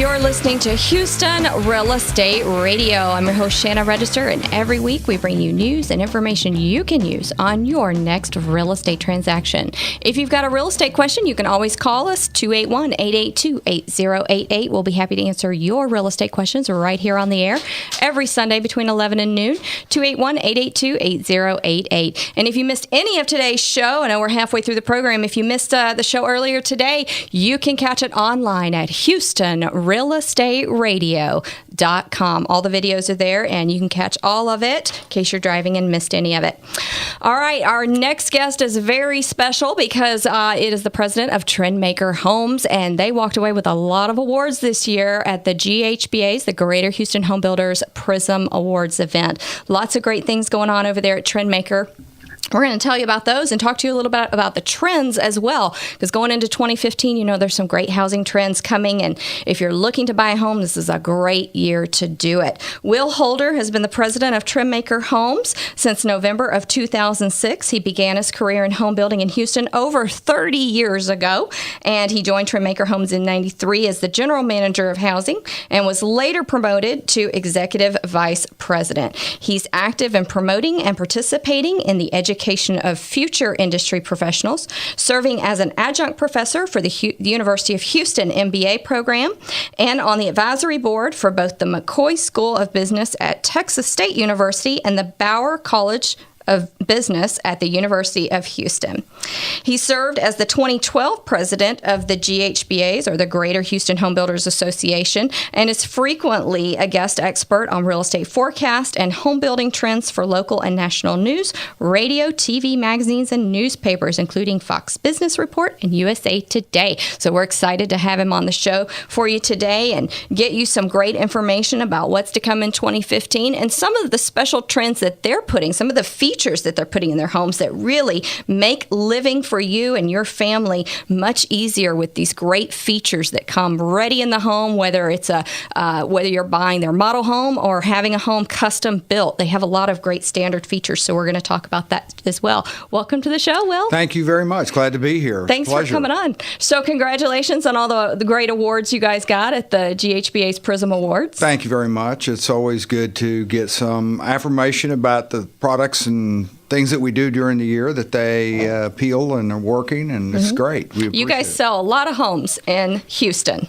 You're listening to Houston Real Estate Radio. I'm your host, Shannon Register, and every week we bring you news and information you can use on your next real estate transaction. If you've got a real estate question, you can always call us, 281-882-8088. We'll be happy to answer your real estate questions right here on the air every Sunday between 11 and noon, 281-882-8088. And if you missed any of today's show, I know we're halfway through the program, if you missed the show earlier today, you can catch it online at HoustonRealEstateRadio.com. All the videos are there, and you can catch all of it in case you're driving and missed any of it. All right, our next guest is very special because it is the president of Trendmaker Homes, and they walked away with a lot of awards this year at the GHBA's, the Greater Houston Home Builders Prism Awards event. Lots of great things going on over there at Trendmaker. We're going to tell you about those and talk to you a little bit about the trends as well, because going into 2015, you know, there's some great housing trends coming, and if you're looking to buy a home, this is a great year to do it. Will Holder has been the president of Trendmaker Homes since November of 2006. He began his career in home building in Houston over 30 years ago, and he joined Trendmaker Homes in 93 as the general manager of housing and was later promoted to executive vice president. He's active in promoting and participating in the education of future industry professionals, serving as an adjunct professor for the University of Houston MBA program, and on the advisory board for both the McCoy School of Business at Texas State University and the Bauer College of Business at the University of Houston. He served as the 2012 president of the GHBA's, or the Greater Houston Home Builders Association, and is frequently a guest expert on real estate forecast and home building trends for local and national news, radio, TV, magazines, and newspapers, including Fox Business Report and USA Today. So we're excited to have him on the show for you today and get you some great information about what's to come in 2015 and some of the special trends that they're putting, some of the features that they're putting in their homes that really make living for you and your family much easier with these great features that come ready in the home, whether it's whether you're buying their model home or having a home custom built. They have a lot of great standard features, so we're going to talk about that as well. Welcome to the show, Will. Thank you very much. Glad to be here. Thanks for coming on. So congratulations on all the great awards you guys got at the GHBA's Prism Awards. Thank you very much. It's always good to get some affirmation about the products and things that we do during the year, that they appeal and are working, and it's great. You guys sell a lot of homes in Houston.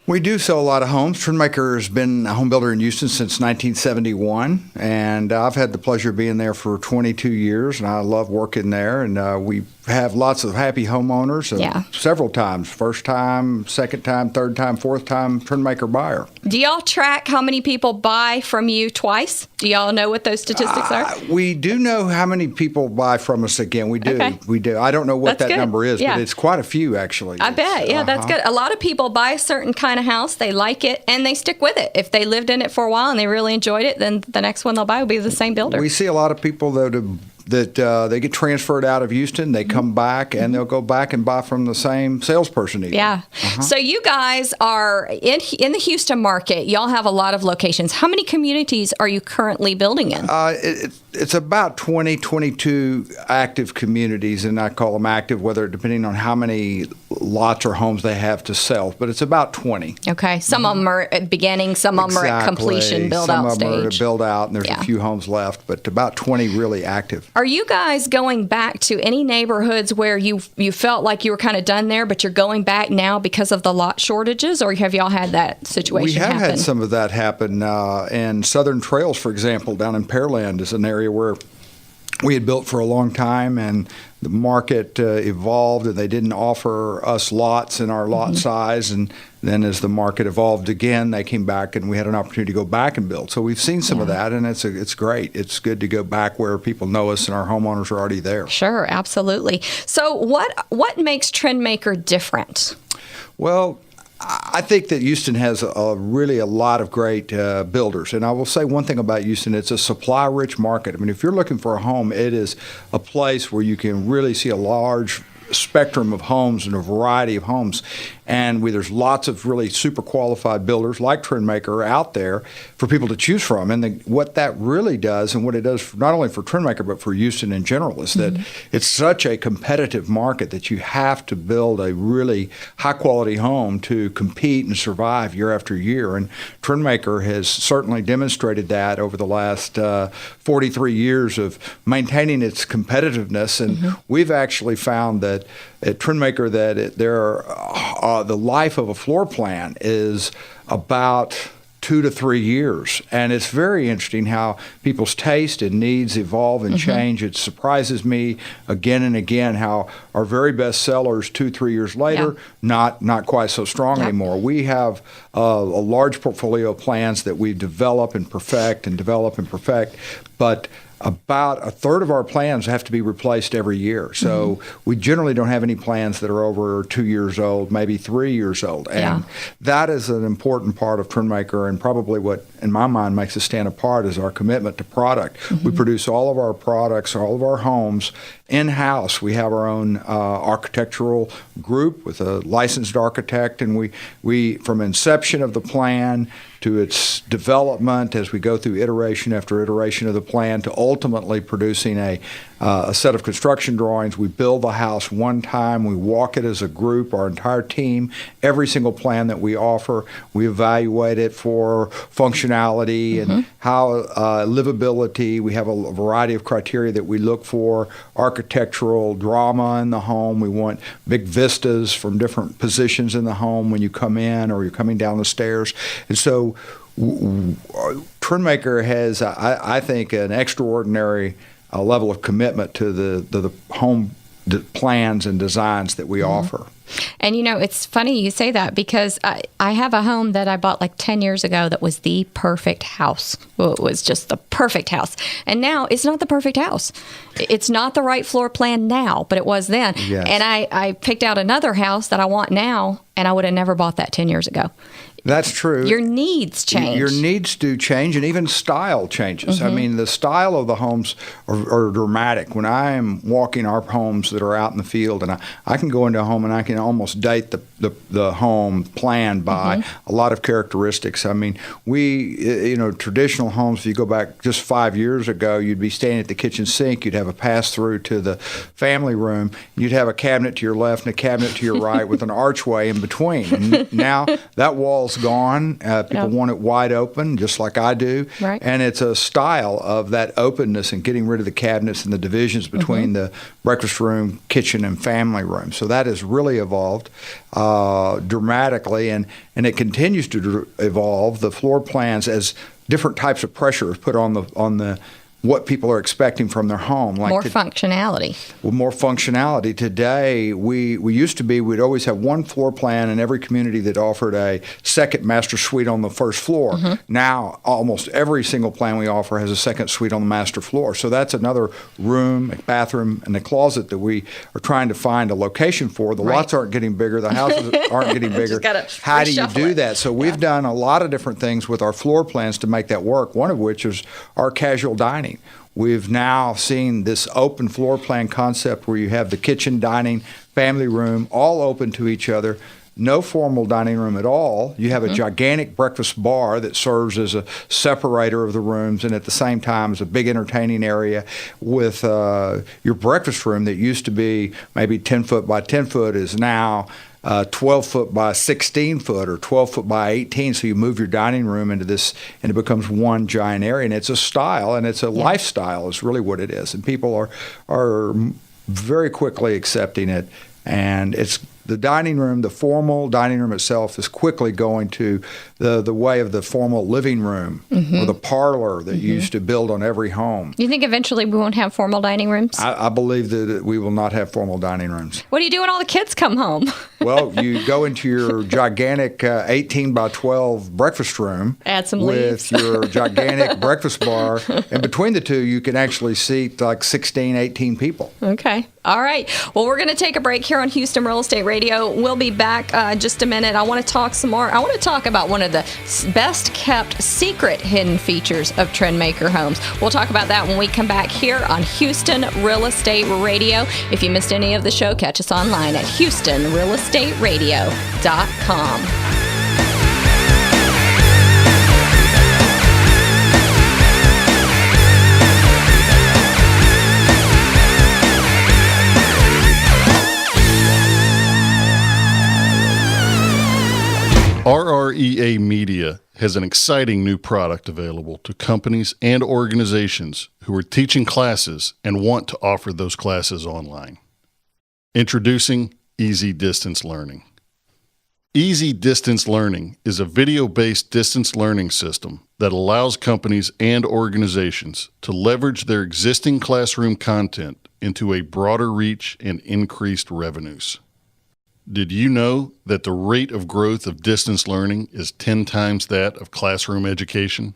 We do sell a lot of homes. Trendmaker has been a home builder in Houston since 1971, and I've had the pleasure of being there for 22 years, and I love working there, and we have lots of happy homeowners several times. First time, second time, third time, fourth time Trendmaker buyer. Do y'all track how many people buy from you twice? Do y'all know what those statistics are? We do know how many people buy from us again. We do. Okay. We do. I don't know what that number is, but it's quite a few, actually. I bet. Yeah, that's good. A lot of people buy a certain kind of house, they like it, and they stick with it. If they lived in it for a while and they really enjoyed it, then the next one they'll buy will be the same builder. We see a lot of people, though, that they get transferred out of Houston, they come back, and they'll go back and buy from the same salesperson again. Yeah. So you guys are in the Houston market. Y'all have a lot of locations. How many communities are you currently building in? It's about 20, 22 active communities, and I call them active, depending on how many lots or homes they have to sell, but it's about 20. Okay. Some of them are at beginning, some of them are at completion, build-out stage. Some of them are at build-out, and there's a few homes left, but about 20 really active. Are you guys going back to any neighborhoods where you felt like you were kind of done there, but you're going back now because of the lot shortages, or have y'all had that situation happen? We have had some of that happen. And Southern Trails, for example, down in Pearland is an area where we had built for a long time, and the market evolved, and they didn't offer us lots in our lot size. And then as the market evolved again, they came back, and we had an opportunity to go back and build. So we've seen some of that, and it's great. It's good to go back where people know us and our homeowners are already there. Sure, absolutely. So what makes Trendmaker different? Well, I think that Houston has really a lot of great builders. And I will say one thing about Houston, it's a supply-rich market. I mean, if you're looking for a home, it is a place where you can really see a large spectrum of homes and a variety of homes. And there's lots of really super qualified builders like Trendmaker out there for people to choose from. And what that really does, and what it does not only for Trendmaker but for Houston in general, is that it's such a competitive market that you have to build a really high-quality home to compete and survive year after year. And Trendmaker has certainly demonstrated that over the last 43 years of maintaining its competitiveness. And we've actually found that at Trendmaker that the life of a floor plan is about 2 to 3 years. And it's very interesting how people's taste and needs evolve and change. It surprises me again and again how our very best sellers 2-3 years later, not quite so strong anymore. We have a large portfolio of plans that we develop and perfect, but about a third of our plans have to be replaced every year. So we generally don't have any plans that are over 2 years old, maybe 3 years old. And that is an important part of Trendmaker, and probably what, in my mind, makes us stand apart is our commitment to product. We produce all of our products, all of our homes in-house. We have our own architectural group with a licensed architect, and we from inception of the plan to its development as we go through iteration after iteration of the plan to ultimately producing a set of construction drawings. We build the house one time. We walk it as a group, our entire team. Every single plan that we offer, we evaluate it for functionality and how livability. We have a variety of criteria that we look for. Architectural drama in the home. We want big vistas from different positions in the home when you come in or you're coming down the stairs. And so Trendmaker has, I think, an extraordinary level of commitment to the home plans and designs that we offer. And, it's funny you say that because I have a home that I bought like 10 years ago that was the perfect house. Well, it was just the perfect house. And now it's not the perfect house. It's not the right floor plan now, but it was then. Yes. And I picked out another house that I want now, and I would have never bought that 10 years ago. That's true. Your needs change. Your needs do change, and even style changes. I mean, the style of the homes are dramatic. When I am walking our homes that are out in the field, and I can go into a home and I can almost date the home plan by a lot of characteristics. I mean, traditional homes, if you go back just 5 years ago, you'd be standing at the kitchen sink, you'd have a pass-through to the family room, you'd have a cabinet to your left and a cabinet to your right with an archway in between. And now that wall's gone. People want it wide open, just like I do. Right. And it's a style of that openness and getting rid of the cabinets and the divisions between the breakfast room, kitchen, and family room. So that has really evolved dramatically, and it continues to evolve. The floor plans as different types of pressure is put on the what people are expecting from their home. Like more functionality. Well, more functionality. Today, we'd always have one floor plan in every community that offered a second master suite on the first floor. Now, almost every single plan we offer has a second suite on the master floor. So that's another room, a bathroom, and a closet that we are trying to find a location for. The lots aren't getting bigger. The houses aren't getting bigger. How do you do that? So we've done a lot of different things with our floor plans to make that work, one of which is our casual dining. We've now seen this open floor plan concept where you have the kitchen, dining, family room, all open to each other. No formal dining room at all. You have a gigantic breakfast bar that serves as a separator of the rooms and at the same time is a big entertaining area with your breakfast room that used to be maybe 10 foot by 10 foot is now 12 foot by 16 foot or 12 foot by 18. So you move your dining room into this and it becomes one giant area. And it's a style and it's a lifestyle is really what it is. And people are very quickly accepting it. And it's the dining room, the formal dining room itself is quickly going to the way of the formal living room or the parlor that you used to build on every home. You think eventually we won't have formal dining rooms? I believe that we will not have formal dining rooms. What do you do when all the kids come home? Well, you go into your gigantic 18 by 12 breakfast room. Add some with leaves. your gigantic breakfast bar. And between the two, you can actually seat like 16, 18 people. Okay. All right. Well, we're going to take a break here on Houston Real Estate Radio. Radio. We'll be back just a minute. I want to talk some more. I want to talk about one of the best kept secret hidden features of Trendmaker Homes. We'll talk about that when we come back here on Houston Real Estate Radio. If you missed any of the show, catch us online at HoustonRealEstateRadio.com. RREA Media has an exciting new product available to companies and organizations who are teaching classes and want to offer those classes online. Introducing Easy Distance Learning. Easy Distance Learning is a video-based distance learning system that allows companies and organizations to leverage their existing classroom content into a broader reach and increased revenues. Did you know that the rate of growth of distance learning is 10 times that of classroom education?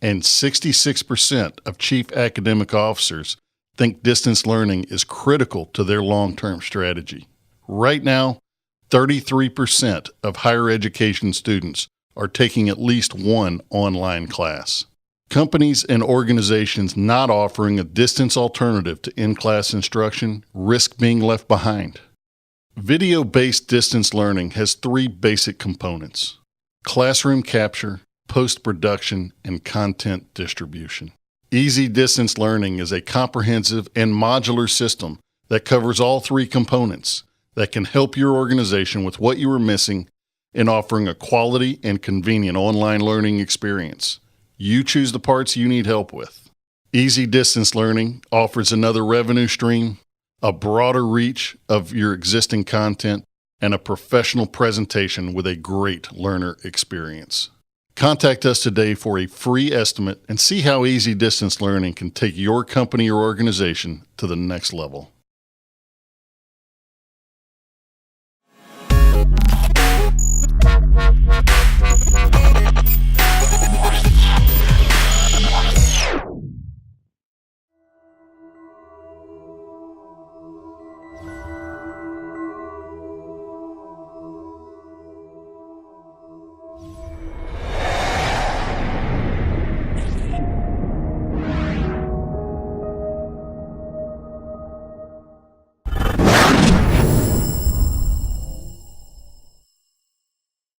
And 66% of chief academic officers think distance learning is critical to their long-term strategy. Right now, 33% of higher education students are taking at least one online class. Companies and organizations not offering a distance alternative to in-class instruction risk being left behind. Video-based distance learning has three basic components: classroom capture, post-production, and content distribution. Easy Distance Learning is a comprehensive and modular system that covers all three components that can help your organization with what you are missing in offering a quality and convenient online learning experience. You choose the parts you need help with. Easy Distance Learning offers another revenue stream, a broader reach of your existing content, and a professional presentation with a great learner experience. Contact us today for a free estimate and see how Easy Distance Learning can take your company or organization to the next level.